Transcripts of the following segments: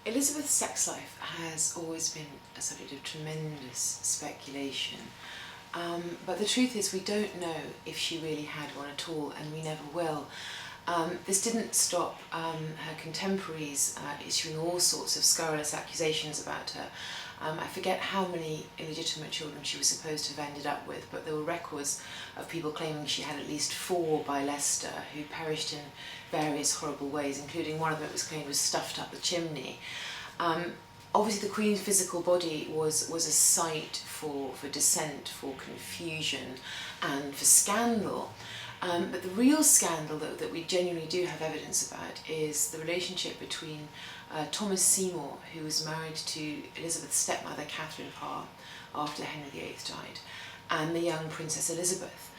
Elizabeth's sex life has always been a subject of tremendous speculation, but the truth is we don't know if she really had one at all, and we never will. This didn't stop her contemporaries issuing all sorts of scurrilous accusations about her. I forget how many illegitimate children she was supposed to have ended up with, but there were records of people claiming she had at least 4 by Leicester who perished in various horrible ways, including one of them it was claimed was stuffed up the chimney. Obviously the Queen's physical body was a site for dissent, for confusion and for scandal. But the real scandal that we genuinely do have evidence about is the relationship between Thomas Seymour, who was married to Elizabeth's stepmother Catherine Parr after Henry VIII died, and the young Princess Elizabeth.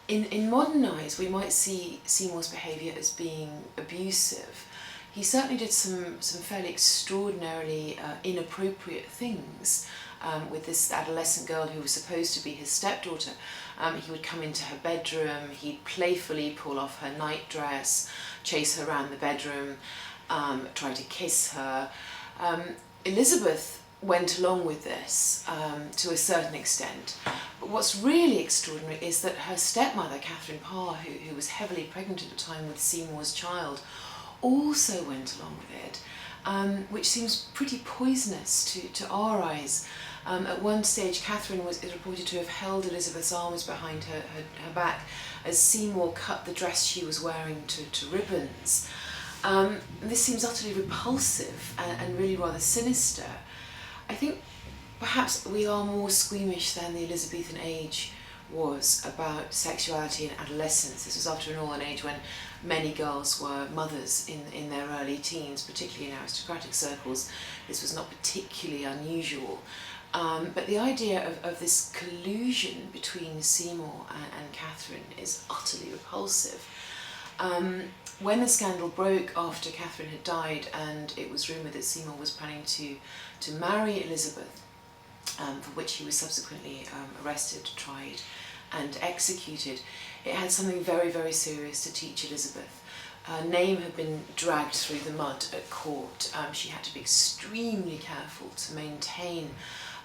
In modern eyes, we might see Seymour's behaviour as being abusive. He certainly did some fairly extraordinarily inappropriate things with this adolescent girl who was supposed to be his stepdaughter. He would come into her bedroom, he'd playfully pull off her nightdress, chase her around the bedroom, try to kiss her. Elizabeth went along with this to a certain extent. But what's really extraordinary is that her stepmother, Catherine Parr, who was heavily pregnant at the time with Seymour's child, also went along with it, which seems pretty poisonous to our eyes. At one stage, Catherine is reported to have held Elizabeth's arms behind her back as Seymour cut the dress she was wearing to ribbons. This seems utterly repulsive and really rather sinister. I think perhaps we are more squeamish than the Elizabethan age was about sexuality and adolescence. This was after all an age when many girls were mothers in their early teens, particularly in aristocratic circles. This was not particularly unusual. But the idea of this collusion between Seymour and Catherine is utterly repulsive. When the scandal broke after Catherine had died and it was rumoured that Seymour was planning to marry Elizabeth, for which he was subsequently arrested, tried and executed, it had something very, very serious to teach Elizabeth. Her name had been dragged through the mud at court. She had to be extremely careful to maintain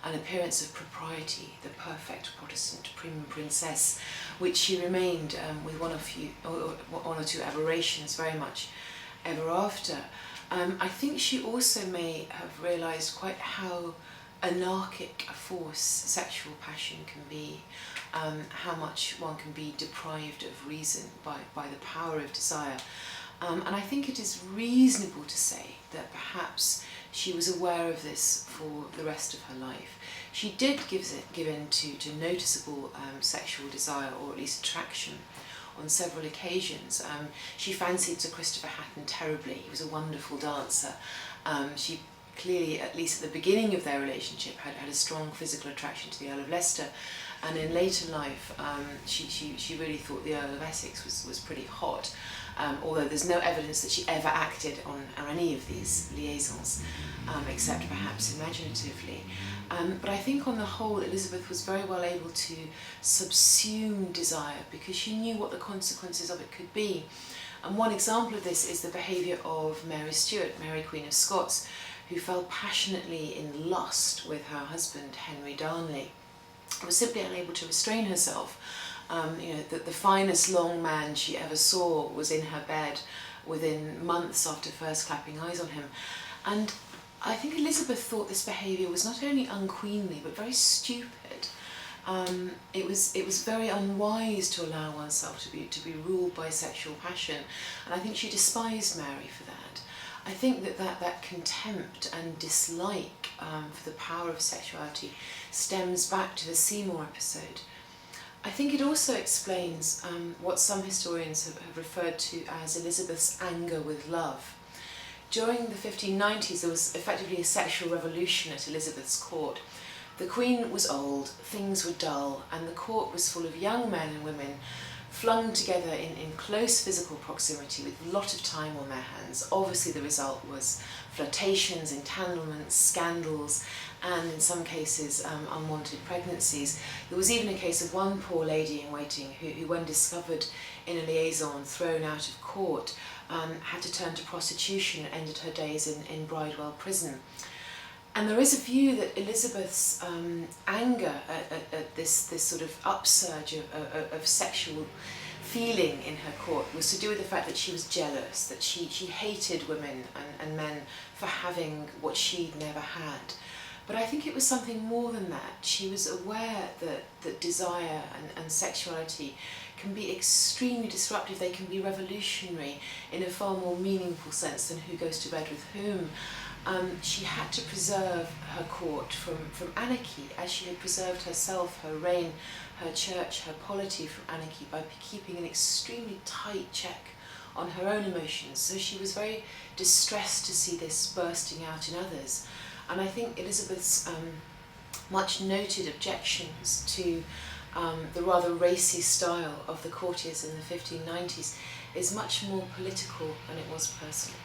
an appearance of propriety, the perfect Protestant prim princess, which she remained with one or two aberrations very much ever after. I think she also may have realised quite how anarchic a force sexual passion can be, how much one can be deprived of reason by the power of desire. And I think it is reasonable to say that perhaps she was aware of this for the rest of her life. She did give in to noticeable sexual desire, or at least attraction, on several occasions. She fancied Sir Christopher Hatton terribly. He was a wonderful dancer. She clearly, at least at the beginning of their relationship, had a strong physical attraction to the Earl of Leicester, and in later life she really thought the Earl of Essex was pretty hot, although there's no evidence that she ever acted on any of these liaisons, except perhaps imaginatively. But I think on the whole Elizabeth was very well able to subsume desire because she knew what the consequences of it could be. And one example of this is the behaviour of Mary Stuart, Mary Queen of Scots, who fell passionately in lust with her husband Henry Darnley, was simply unable to restrain herself. The finest long man she ever saw was in her bed within months after first clapping eyes on him. And I think Elizabeth thought this behaviour was not only unqueenly but very stupid. It was very unwise to allow oneself to be ruled by sexual passion, and I think she despised Mary for that. I think that contempt and dislike for the power of sexuality stems back to the Seymour episode. I think it also explains what some historians have referred to as Elizabeth's anger with love. During the 1590s, there was effectively a sexual revolution at Elizabeth's court. The Queen was old, things were dull, and the court was full of young men and women flung together in close physical proximity with a lot of time on their hands. Obviously the result was flirtations, entanglements, scandals, and in some cases unwanted pregnancies. There was even a case of one poor lady in waiting who when discovered in a liaison thrown out of court, had to turn to prostitution and ended her days in Bridewell prison. And there is a view that Elizabeth's anger at this sort of upsurge of sexual feeling in her court was to do with the fact that she was jealous, that she hated women and men for having what she'd never had. But I think it was something more than that. She was aware that desire and sexuality can be extremely disruptive. They can be revolutionary in a far more meaningful sense than who goes to bed with whom. She had to preserve her court from anarchy, as she had preserved herself, her reign, her church, her polity from anarchy by keeping an extremely tight check on her own emotions. So she was very distressed to see this bursting out in others. And I think Elizabeth's much noted objections to the rather racy style of the courtiers in the 1590s is much more political than it was personal.